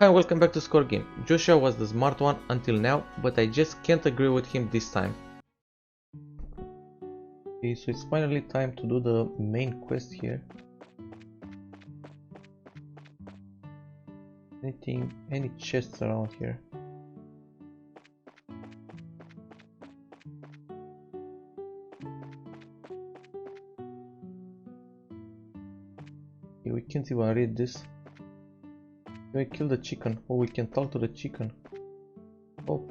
Hi, welcome back to Score Game. Joshua was the smart one until now, but I just can't agree with him this time. Okay, so it's finally time to do the main quest here. Any chests around here? Okay, we can't even read this. Can we kill the chicken? Oh, we can talk to the chicken. Oh.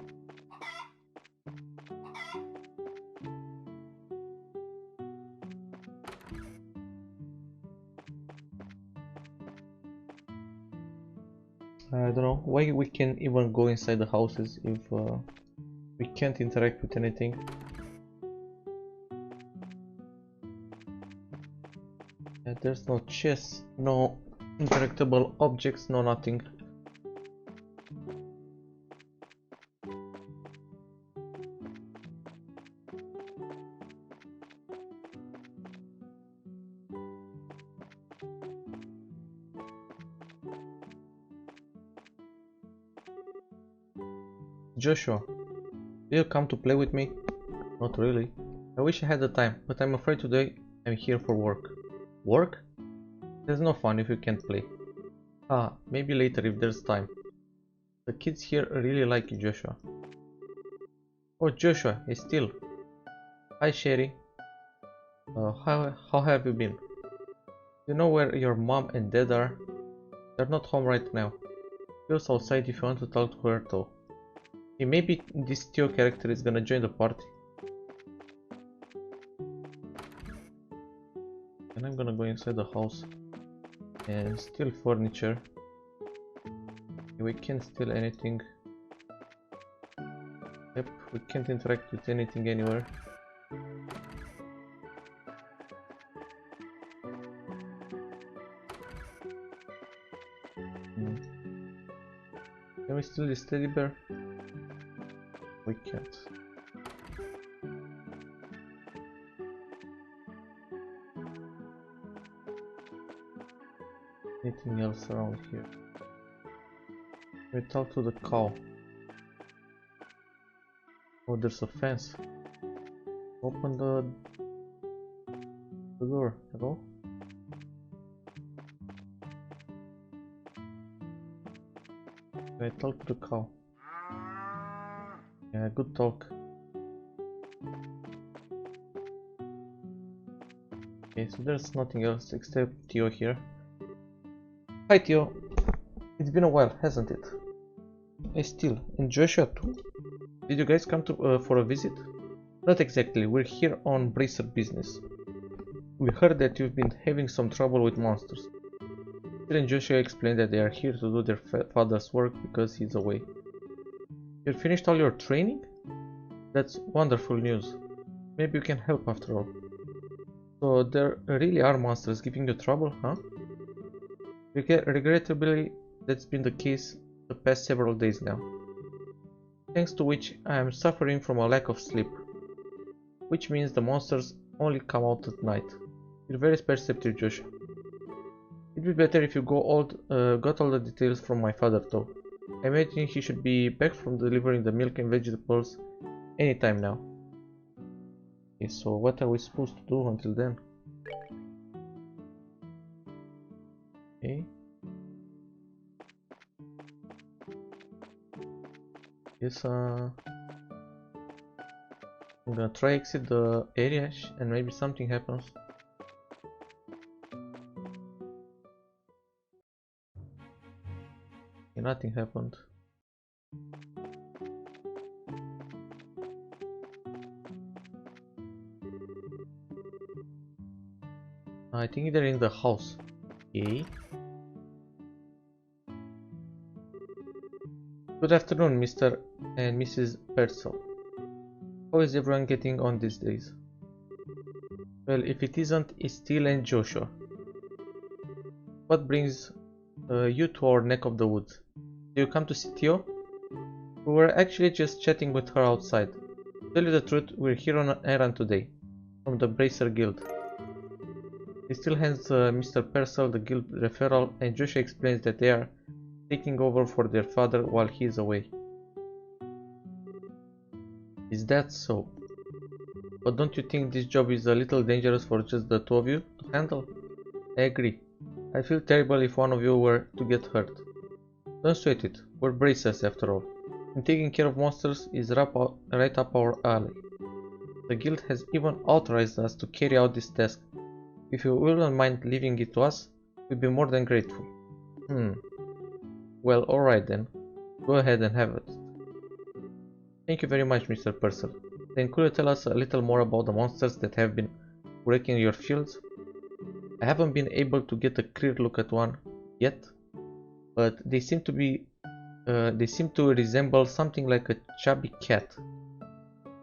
I don't know why we can even go inside the houses if we can't interact with anything. Yeah, there's no chests, no interactable objects, no nothing. Joshua, will you come to play with me? Not really. I wish I had the time, but I'm afraid today I'm here for work. Work? There's no fun if you can't play. Ah, maybe later if there's time. The kids here really like you, Joshua. Oh, Joshua, Estelle. Hi, Sherry. How have you been? You know where your mom and dad are? They're not home right now. Just outside if you want to talk to her though. Hey, maybe this Theo character is gonna join the party. And I'm gonna go inside the house and steal furniture. We can't steal anything. Yep, we can't interact with anything anywhere. Can we steal this teddy bear? We can't. Anything else around here? We talk to the cow. Oh, there's a fence. Open the door. Hello? I talk to the cow. Yeah, good talk. Okay, so there's nothing else except Theo here. Hi Theo. It's been a while, hasn't it? Estelle and Joshua too. Did you guys come to for a visit? Not exactly, we're here on bracer business. We heard that you've been having some trouble with monsters. Estelle and Joshua explained that they are here to do their father's work because he's away. You finished all your training? That's wonderful news. Maybe you can help after all. So there really are monsters giving you trouble, huh? Regrettably, that's been the case the past several days now. Thanks to which I am suffering from a lack of sleep. Which means the monsters only come out at night. You're very perceptive, Joshua. It'd be better if you got all the details from my father though. I imagine he should be back from delivering the milk and vegetables anytime now. Okay, so what are we supposed to do until then? Okay. Yes, I'm gonna try exit the area and maybe something happens. Okay, nothing happened. I think they're in the house. Okay. Good afternoon, Mr. and Mrs. Perzel. How is everyone getting on these days? Well, if it isn't Estelle and Joshua. What brings you to our neck of the woods? Do you come to see Theo? We were actually just chatting with her outside. To tell you the truth, we're here on an errand today, from the Bracer Guild. He still hands Mr. Perzel the guild referral, and Joshua explains that they are taking over for their father while he is away. Is that so? But don't you think this job is a little dangerous for just the two of you to handle? I agree. I'd feel terrible if one of you were to get hurt. Don't sweat it, we're bracers after all, and taking care of monsters is right up our alley. The guild has even authorized us to carry out this task. If you wouldn't mind leaving it to us, we'd be more than grateful. Well, alright then. Go ahead and have it. Thank you very much, Mr. Perzel. Then could you tell us a little more about the monsters that have been wrecking your fields? I haven't been able to get a clear look at one yet, but they seem to resemble something like a chubby cat.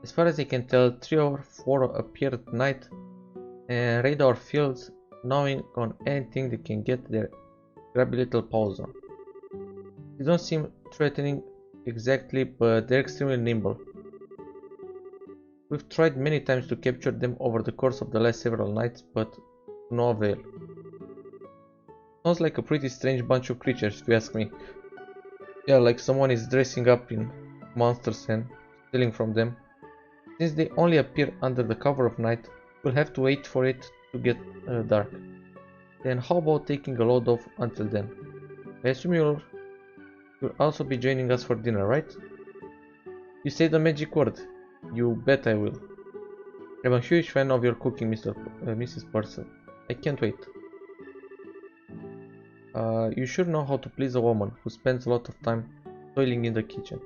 As far as I can tell, 3 or 4 appear at night and raid our fields, gnawing on anything they can get their grubby little paws on. They don't seem threatening exactly, but they're extremely nimble. We've tried many times to capture them over the course of the last several nights, but to no avail. Sounds like a pretty strange bunch of creatures, if you ask me. Yeah, like someone is dressing up in monsters and stealing from them. Since they only appear under the cover of night, we'll have to wait for it to get dark. Then how about taking a load off until then? I assume you'll also be joining us for dinner, right? You say the magic word. You bet I will. I'm a huge fan of your cooking, Mrs. Perzel. I can't wait. You sure know how to please a woman who spends a lot of time toiling in the kitchen.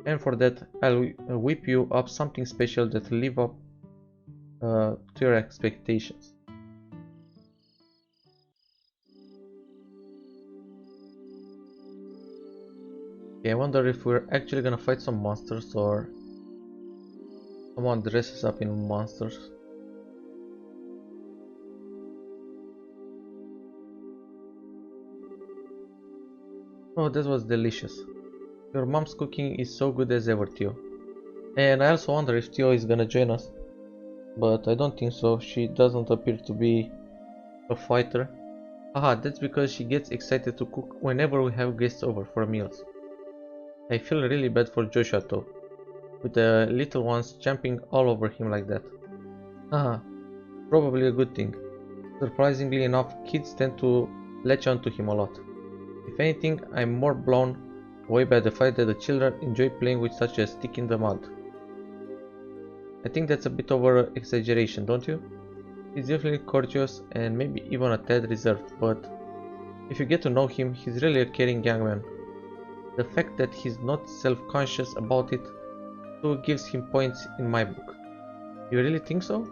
And for that, I'll whip you up something special that will live up to your expectations. Okay, I wonder if we're actually gonna fight some monsters or someone dresses up in monsters. Oh, that was delicious. Your mom's cooking is so good as ever, Theo. And I also wonder if Theo is gonna join us. But I don't think so, she doesn't appear to be a fighter. Haha, that's because she gets excited to cook whenever we have guests over for meals. I feel really bad for Joshua though, with the little ones jumping all over him like that. Haha, probably a good thing. Surprisingly enough, kids tend to latch onto him a lot. If anything, I'm more blown away by the fact that the children enjoy playing with such a stick in the mud. I think that's a bit over exaggeration, don't you? He's definitely courteous and maybe even a tad reserved, but if you get to know him, he's really a caring young man. The fact that he's not self-conscious about it so gives him points in my book. You really think so?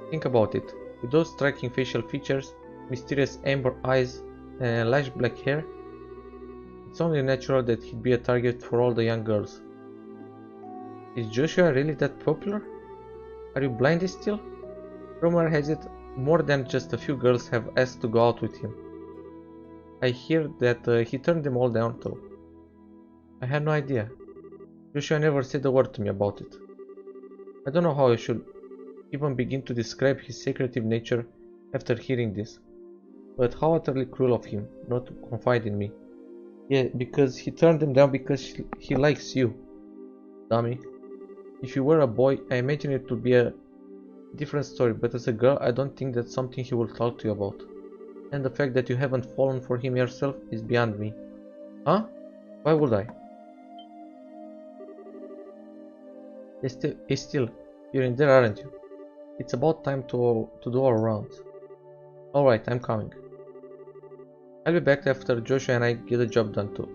Think about it. With those striking facial features, mysterious amber eyes, and lush black hair, it's only natural that he'd be a target for all the young girls. Is Joshua really that popular? Are you blind still? Rumor has it more than just a few girls have asked to go out with him. I hear that he turned them all down though. I had no idea. Joshua never said a word to me about it. I don't know how I should even begin to describe his secretive nature after hearing this. But how utterly cruel of him not to confide in me. Yeah, because he turned them down because he likes you. Dummy. If you were a boy, I imagine it would be a different story, but as a girl, I don't think that's something he will talk to you about. And the fact that you haven't fallen for him yourself is beyond me. Huh? Why would I? Estelle, you're in there, aren't you? It's about time to do our rounds. Alright, I'm coming. I'll be back after Joshua and I get the job done too.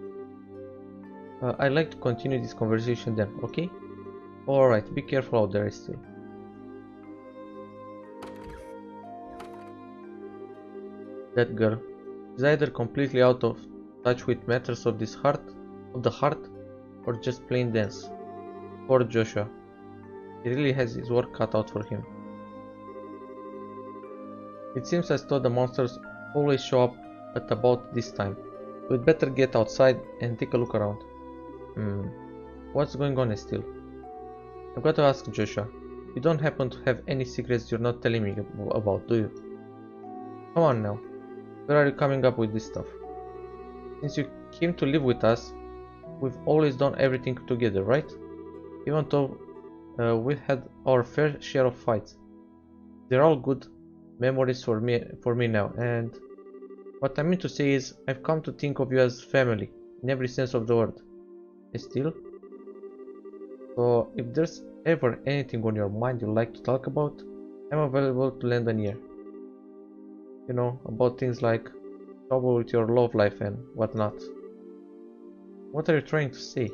I'd like to continue this conversation then, okay? Alright, be careful out there, Estelle. That girl is either completely out of touch with matters of the heart, or just plain dense. Poor Joshua. He really has his work cut out for him. It seems as though the monsters always show up at about this time. We'd better get outside and take a look around. What's going on, Estelle? I've got to ask Joshua. You don't happen to have any secrets you're not telling me about, do you? Come on now. Where are you coming up with this stuff? Since you came to live with us, we've always done everything together, right? Even though we had our fair share of fights. They're all good memories for me now, and what I mean to say is I've come to think of you as family in every sense of the word. Still? So if there's ever anything on your mind you'd like to talk about, I'm available to lend an ear. You know, about things like trouble with your love life and whatnot. What are you trying to say?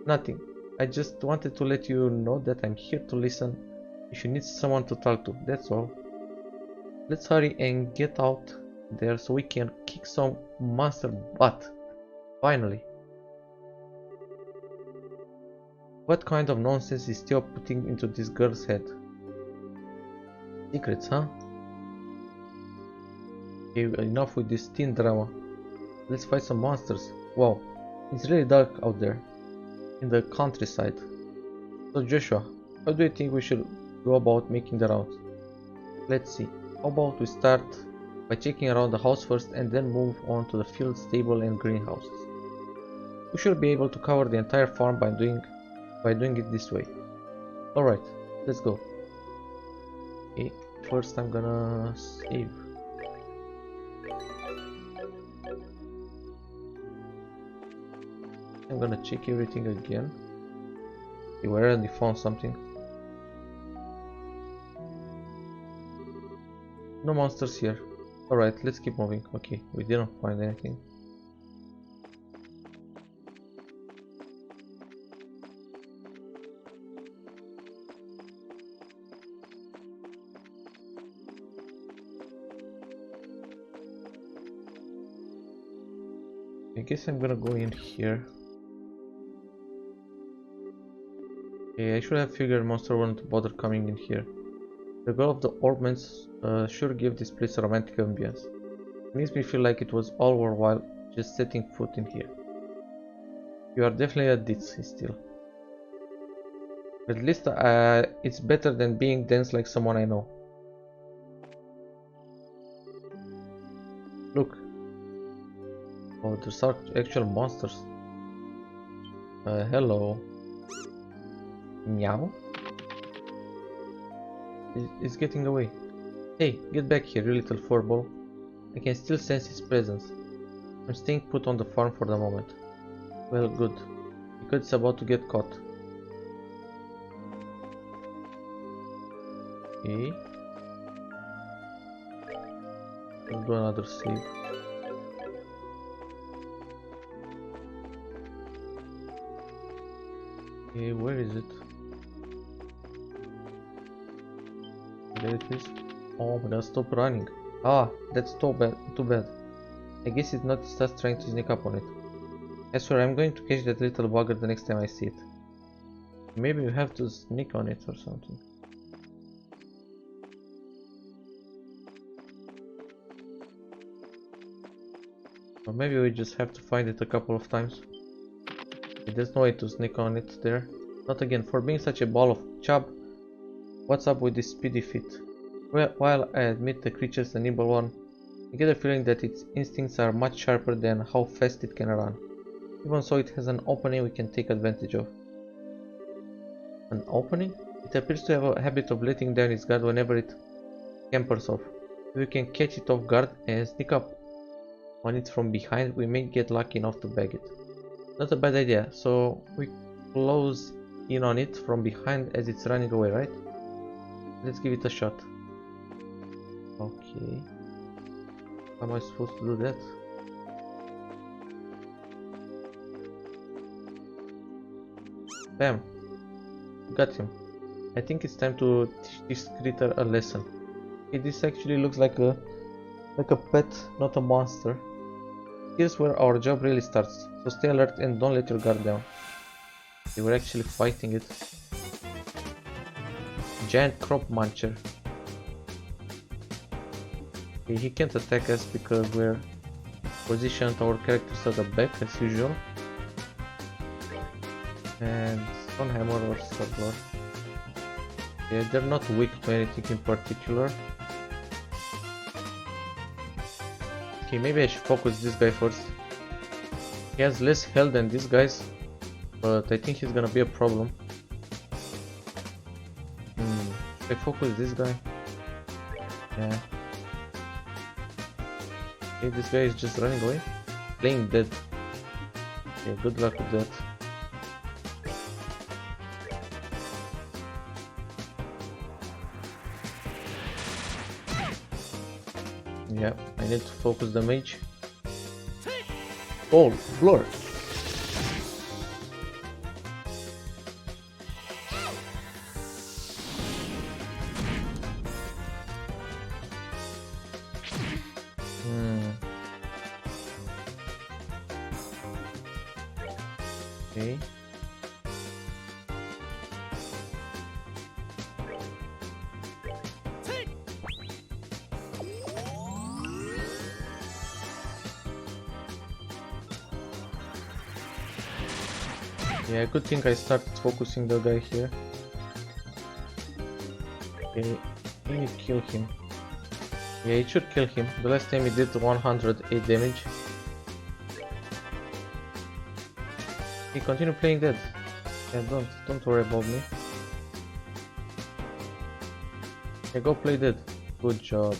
Nothing. I just wanted to let you know that I'm here to listen if you need someone to talk to, that's all. Let's hurry and get out there so we can kick some monster butt. Finally. What kind of nonsense is Theo putting into this girl's head? Secrets, huh? Okay, enough with this teen drama. Let's fight some monsters. Wow, it's really dark out there. In the countryside. So Joshua, how do you think we should go about making the rounds? Let's see. How about we start by checking around the house first and then move on to the field, stable and greenhouses. We should be able to cover the entire farm by doing it this way. Alright, let's go. Okay, first I'm gonna save. I'm gonna check everything again. Okay, we already found something. No monsters here. Alright, let's keep moving. Okay, we didn't find anything. I guess I'm gonna go in here. Okay, I should have figured monster wouldn't bother coming in here. The glow of the ornaments sure gave this place a romantic ambience. It makes me feel like it was all worthwhile just setting foot in here. You are definitely a ditz still. At least it's better than being dense like someone I know. Look. Oh, there's actual monsters. Hello. Meow? It's getting away. Hey, get back here, you little furball. I can still sense his presence. I'm staying put on the farm for the moment. Well, good. Because it's about to get caught. Okay. Let's do another save. Okay, where is it? There it is. Oh, I'm gonna stop running. Ah, that's too bad. I guess it noticed us trying to sneak up on it. I swear I'm going to catch that little bugger the next time I see it. Maybe we have to sneak on it or something. Or maybe we just have to find it a couple of times. There's no way to sneak on it there. Not again, for being such a ball of chub. What's up with this speedy feet? Well, while I admit the creature's a nimble one, I get a feeling that its instincts are much sharper than how fast it can run. Even so, it has an opening we can take advantage of. An opening? It appears to have a habit of letting down its guard whenever it scampers off. If we can catch it off guard and sneak up on it from behind, we may get lucky enough to bag it. Not a bad idea, so we close in on it from behind as it's running away, right? Let's give it a shot. Okay. How am I supposed to do that? Bam! Got him. I think it's time to teach this critter a lesson. Okay, this actually looks like a pet, not a monster. Here's where our job really starts, so stay alert and don't let your guard down. They were actually fighting it. Giant crop muncher. Okay, he can't attack us because we're positioned our characters at the back as usual. And stone hammer or sword. Yeah, they're not weak to anything in particular. Okay, maybe I should focus this guy first. He has less health than these guys, but I think he's gonna be a problem. Should I focus this guy? Yeah. Okay, this guy is just running away. Playing dead. Okay, good luck with that. Yeah, I need to focus the mage. Oh, blur. Okay. Yeah, good thing I started focusing the guy here. Okay, can you kill him? Yeah, it should kill him. The last time he did 108 damage. Okay, continue playing dead. Yeah, don't worry about me. Okay, go play dead. Good job.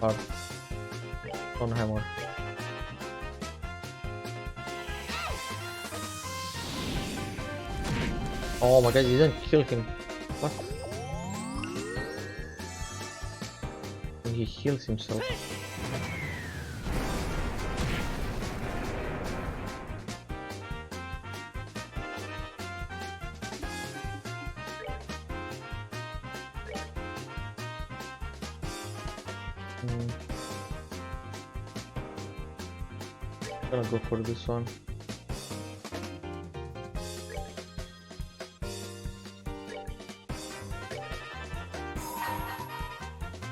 Hard. Stone hammer. Oh my god, you didn't kill him. What? And he heals himself. I'm gonna go for this one.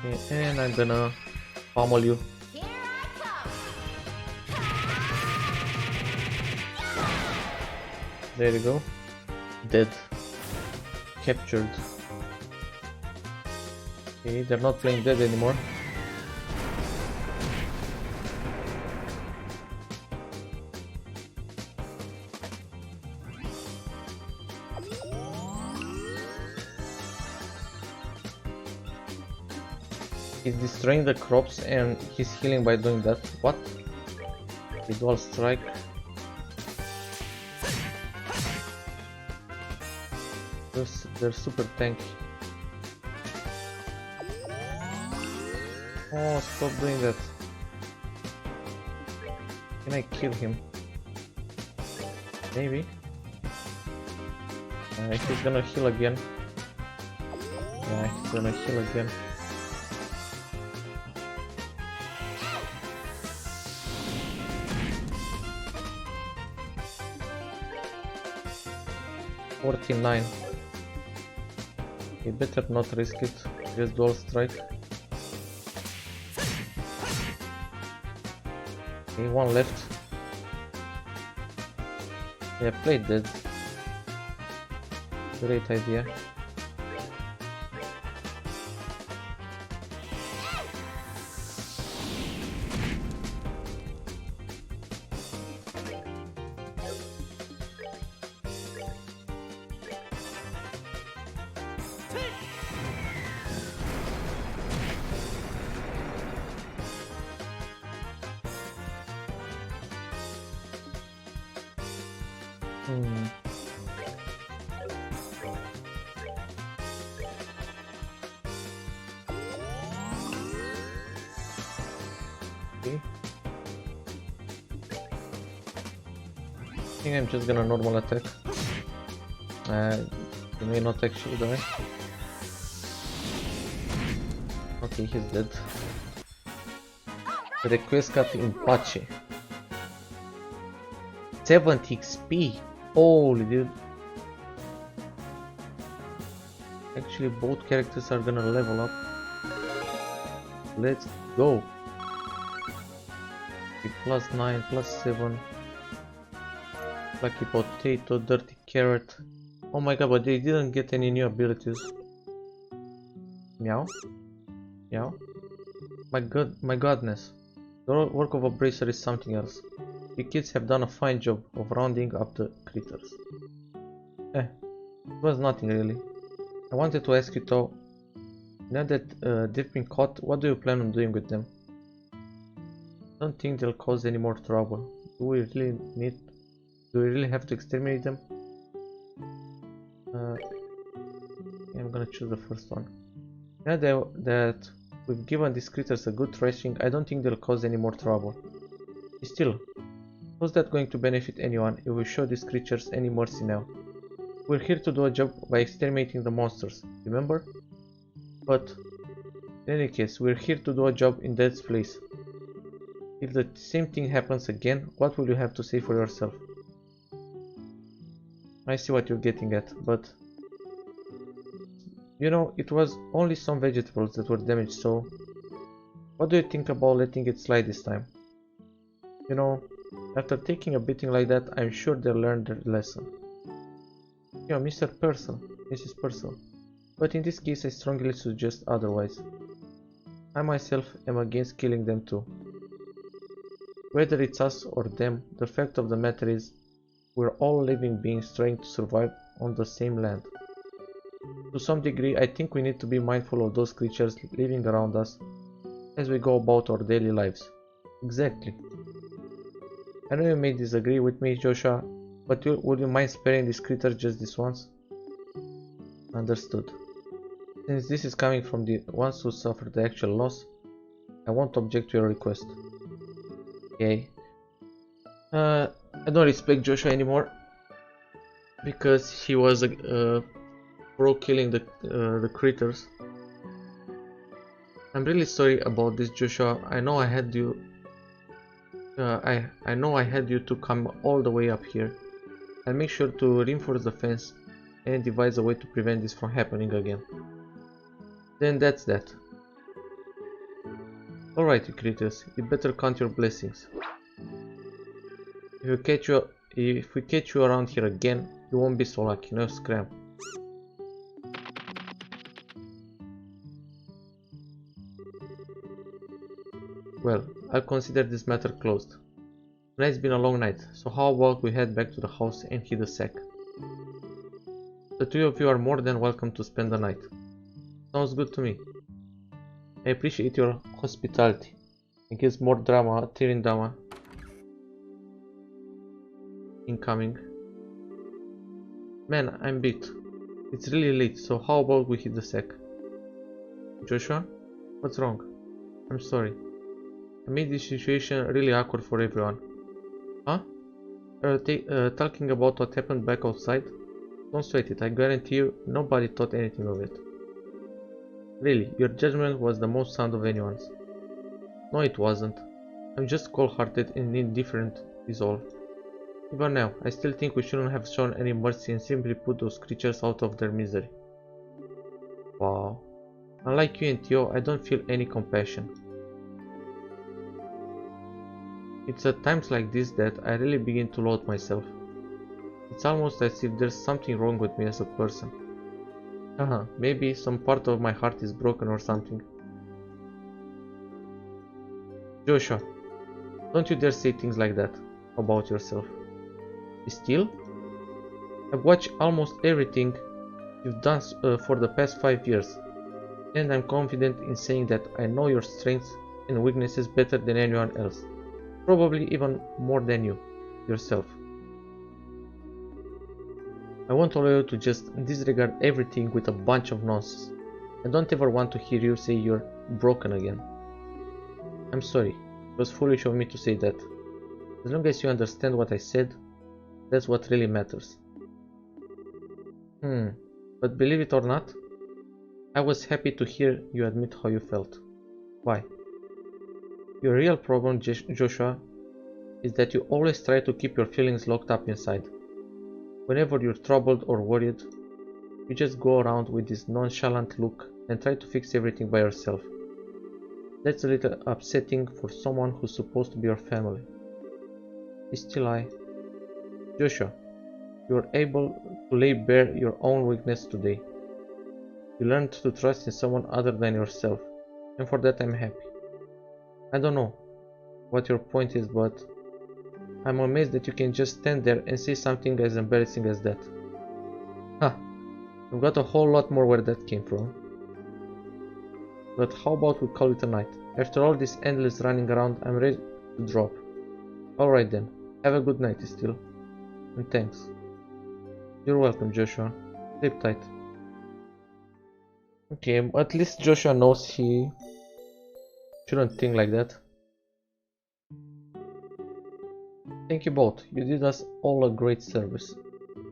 Okay, and I'm gonna pummel you. There you go. Dead. Captured. Okay, they're not playing dead anymore. He's destroying the crops and he's healing by doing that. What? The dual strike. They're super tanky. Oh, stop doing that. Can I kill him? Maybe. He's gonna heal again. Yeah, he's gonna heal again. $49. You better not risk it. Just dual strike. Okay, one left. Yeah, play dead. Great idea. Okay. I think I'm just gonna normal attack. You may not actually die. Okay, he's dead. Request cut in Pache. 70 XP. Holy dude. Actually, both characters are gonna level up. Let's go. +9, +7. Lucky potato, dirty carrot. Oh my god, but they didn't get any new abilities. Meow? Meow? My godness. The work of a bracer is something else. You kids have done a fine job of rounding up the critters. It was nothing really. I wanted to ask you though, now that they've been caught, what do you plan on doing with them? I don't think they'll cause any more trouble. Do we really have to exterminate them? I'm gonna choose the first one. Now that we've given these critters a good thrashing, I don't think they'll cause any more trouble. Still, how's that going to benefit anyone if we show these creatures any mercy now? We're here to do a job by exterminating the monsters, remember? But, in any case, we're here to do a job in Dead's place. If the same thing happens again, what will you have to say for yourself? I see what you're getting at, but... You know, it was only some vegetables that were damaged, so... What do you think about letting it slide this time? You know, after taking a beating like that, I'm sure they'll learn their lesson. Yeah, Mr. Perzel, Mrs. Perzel. But in this case, I strongly suggest otherwise. I myself am against killing them too. Whether it's us or them, the fact of the matter is, we're all living beings trying to survive on the same land. To some degree, I think we need to be mindful of those creatures living around us as we go about our daily lives. Exactly. I know you may disagree with me, Joshua, but would you mind sparing this creature just this once? Understood. Since this is coming from the ones who suffered the actual loss, I won't object to your request. Okay. I don't respect Joshua anymore because he was pro killing the critters. I'm really sorry about this, Joshua. I know I had you. I know I had you to come all the way up here. I'll make sure to reinforce the fence and devise a way to prevent this from happening again. Then that's that. Alright, you critters, you better count your blessings. If we catch you around here again, you won't be so lucky. No scram. Well, I'll consider this matter closed. Tonight's been a long night, so how about we head back to the house and hit the sack? The two of you are more than welcome to spend the night. Sounds good to me. I appreciate your hospitality. It gives more drama, tearing drama. Incoming. Man, I'm beat. It's really late, so how about we hit the sack? Joshua? What's wrong? I'm sorry. I made this situation really awkward for everyone. Huh? Talking about what happened back outside? Don't sweat it, I guarantee you, nobody thought anything of it. Really, your judgment was the most sound of anyone's. No, it wasn't. I'm just cold-hearted and indifferent, is all. Even now, I still think we shouldn't have shown any mercy and simply put those creatures out of their misery. Wow. Unlike you and Theo, I don't feel any compassion. It's at times like this that I really begin to loathe myself. It's almost as if there's something wrong with me as a person. Maybe some part of my heart is broken or something. Joshua, don't you dare say things like that about yourself. Still, I've watched almost everything you've done for the past 5 years, and I'm confident in saying that I know your strengths and weaknesses better than anyone else. Probably even more than you, yourself. I won't allow you to just disregard everything with a bunch of nonsense. I don't ever want to hear you say you're broken again. I'm sorry, it was foolish of me to say that. As long as you understand what I said, that's what really matters. But believe it or not, I was happy to hear you admit how you felt. Why? Your real problem, Joshua, is that you always try to keep your feelings locked up inside. Whenever you're troubled or worried, you just go around with this nonchalant look and try to fix everything by yourself. That's a little upsetting for someone who's supposed to be your family. Still, Joshua, you were able to lay bare your own weakness today. You learned to trust in someone other than yourself, and for that I'm happy. I don't know what your point is, but I'm amazed that you can just stand there and say something as embarrassing as that. Huh, I've got a whole lot more where that came from. But how about we call it a night? After all this endless running around, I'm ready to drop. Alright then, have a good night, Estelle. And thanks. You're welcome, Joshua. Sleep tight. Okay, at least Joshua knows he shouldn't think like that. Thank you both, you did us all a great service.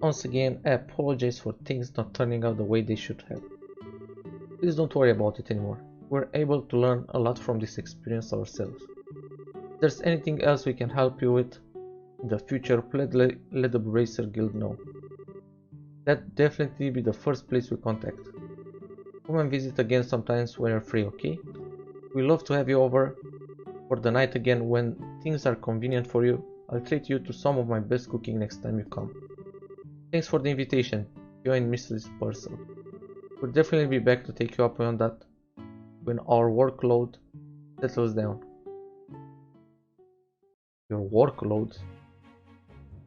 Once again, I apologize for things not turning out the way they should have. Please don't worry about it anymore. We're able to learn a lot from this experience ourselves. If there's anything else we can help you with in the future, please let the Bracer Guild know. That'd definitely be the first place we contact. Come and visit again sometimes when you're free, okay? We'd love to have you over for the night again when things are convenient for you. I'll treat you to some of my best cooking next time you come. Thanks for the invitation, you and Mrs. Perzel. We'll definitely be back to take you up on that when our workload settles down. Your workload?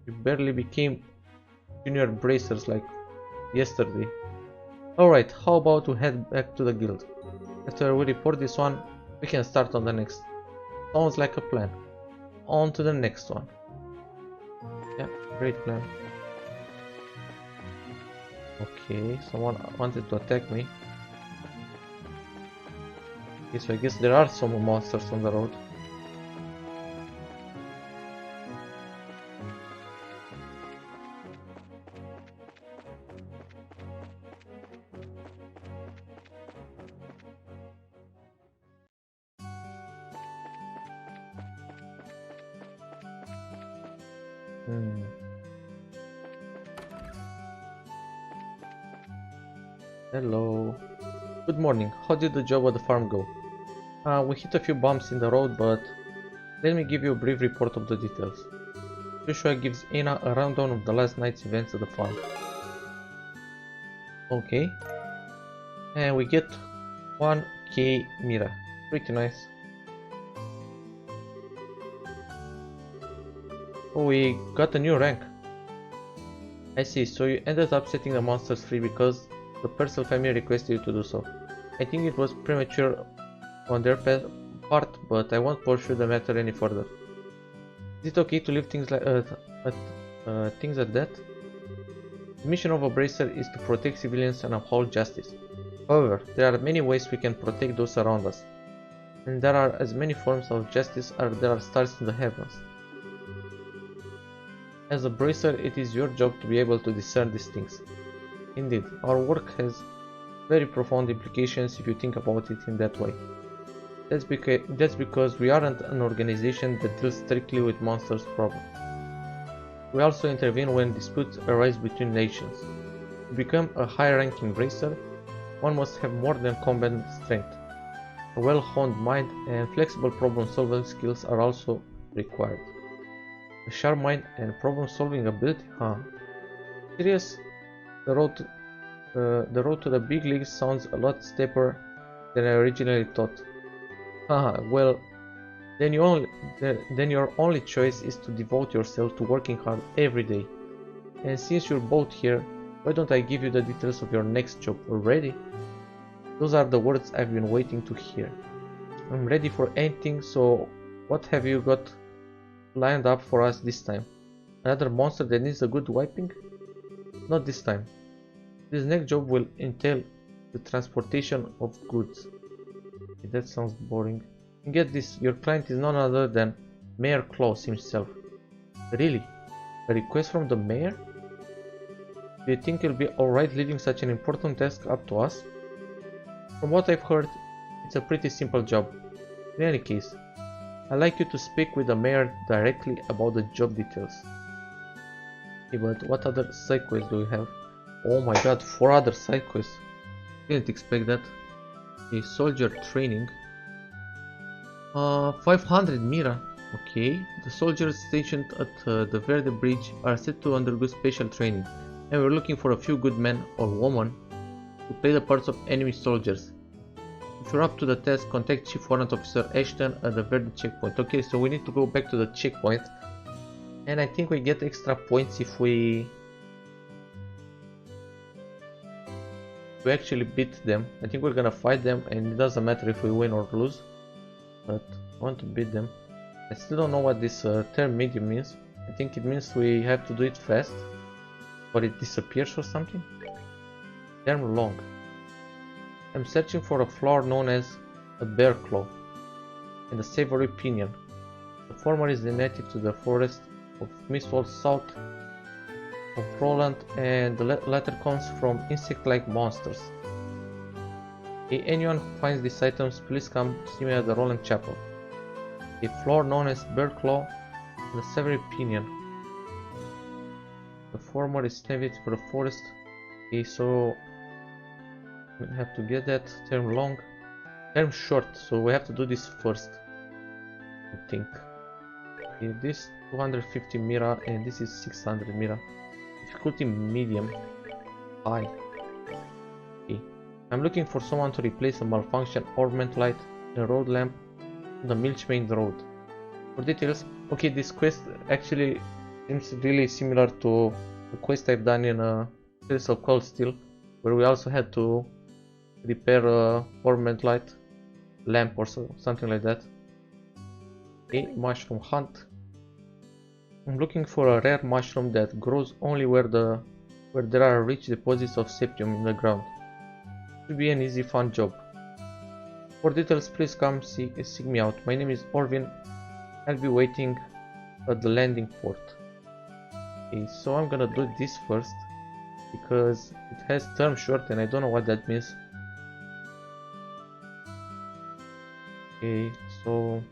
You barely became junior bracers like yesterday. Alright, how about we head back to the guild? After we report this one, we can start on the next. Sounds like a plan. On to the next one. Yeah, great plan. Okay, someone wanted to attack me. Okay, so I guess there are some monsters on the road. Hello. Good morning. How did the job at the farm go? We hit a few bumps in the road, but let me give you a brief report of the details. Joshua gives Anna a rundown of the last night's events at the farm. Okay. And we get 1k Mira. Pretty nice. Oh, we got a new rank. I see, so you ended up setting the monsters free because the Perzel family requested you to do so. I think it was premature on their part, but I won't pursue the matter any further. Is it okay to leave things like things at that? The mission of a bracer is to protect civilians and uphold justice. However, there are many ways we can protect those around us, and there are as many forms of justice as there are stars in the heavens. As a bracer, it is your job to be able to discern these things. Indeed, our work has very profound implications if you think about it in that way. That's because we aren't an organization that deals strictly with monsters' problems. We also intervene when disputes arise between nations. To become a high-ranking bracer, one must have more than combat strength. A well-honed mind and flexible problem-solving skills are also required. A sharp mind and problem-solving ability, huh? Serious? The road to the big leagues sounds a lot steeper than I originally thought. Haha, well, then your only choice is to devote yourself to working hard every day. And since you're both here, why don't I give you the details of your next job already? Those are the words I've been waiting to hear. I'm ready for anything, so what have you got lined up for us this time? Another monster that needs a good wiping? Not this time. This next job will entail the transportation of goods. Okay, that sounds boring. And get this, your client is none other than Mayor Claus himself. Really? A request from the mayor? Do you think you'll be alright leaving such an important task up to us? From what I've heard, it's a pretty simple job. In any case, I'd like you to speak with the mayor directly about the job details. Okay, but what other side quests do we have? Oh my god, 4 other side quests. Didn't expect that. Okay, soldier training. 500 Mira. Okay, the soldiers stationed at the Verde Bridge are set to undergo special training, and we're looking for a few good men or women to play the parts of enemy soldiers. If you're up to the task, contact Chief Warrant Officer Ashton at the Verde checkpoint. Okay, so we need to go back to the checkpoint. And I think we get extra points if we actually beat them. I think we're gonna fight them and it doesn't matter if we win or lose. But I want to beat them. I still don't know what this term medium means. I think it means we have to do it fast. Or it disappears or something. Term long. I'm searching for a flower known as a bear claw and a savory pinion. The former is native to the forest of Mistwall south of Roland, and the latter comes from insect-like monsters. If anyone who finds these items, please come see me at the Roland Chapel. A flower known as bear claw and a savory pinion. The former is native to the forest. Okay, so we have to get that. Term long, term short, so we have to do this first, I think. Okay, this 250 mira and this is 600 mira. Difficulty medium, high. Okay, I'm looking for someone to replace a malfunctioned ornament light and a road lamp on the Milchmain Road. For details, okay, this quest actually seems really similar to the quest I've done in Perzel Cold Steel, where we also had to repair a ornament light lamp or something like that. Okay, mushroom hunt. I'm looking for a rare mushroom that grows only where there are rich deposits of septium in the ground. It should be an easy, fun job. For details, please come seek me out. My name is Orvin. I'll be waiting at the landing port. Okay, so I'm gonna do this first because it has term short and I don't know what that means. Okay, so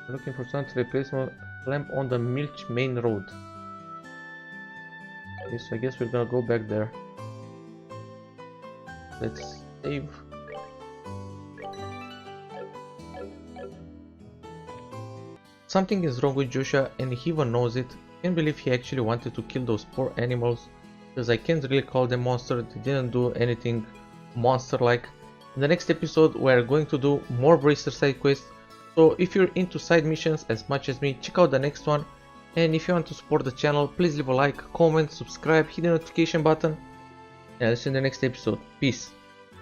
I'm looking for someone to replace my lamp on the Milchmain Road. Okay, so I guess we're gonna go back there. Let's save. Something is wrong with Joshua and he even knows it. Can't believe he actually wanted to kill those poor animals, because I can't really call them monsters. They didn't do anything monster-like. In the next episode we are going to do more Bracer side quests. So if you're into side missions as much as me, check out the next one. And if you want to support the channel, please leave a like, comment, subscribe, hit the notification button. And I'll see you in the next episode. Peace.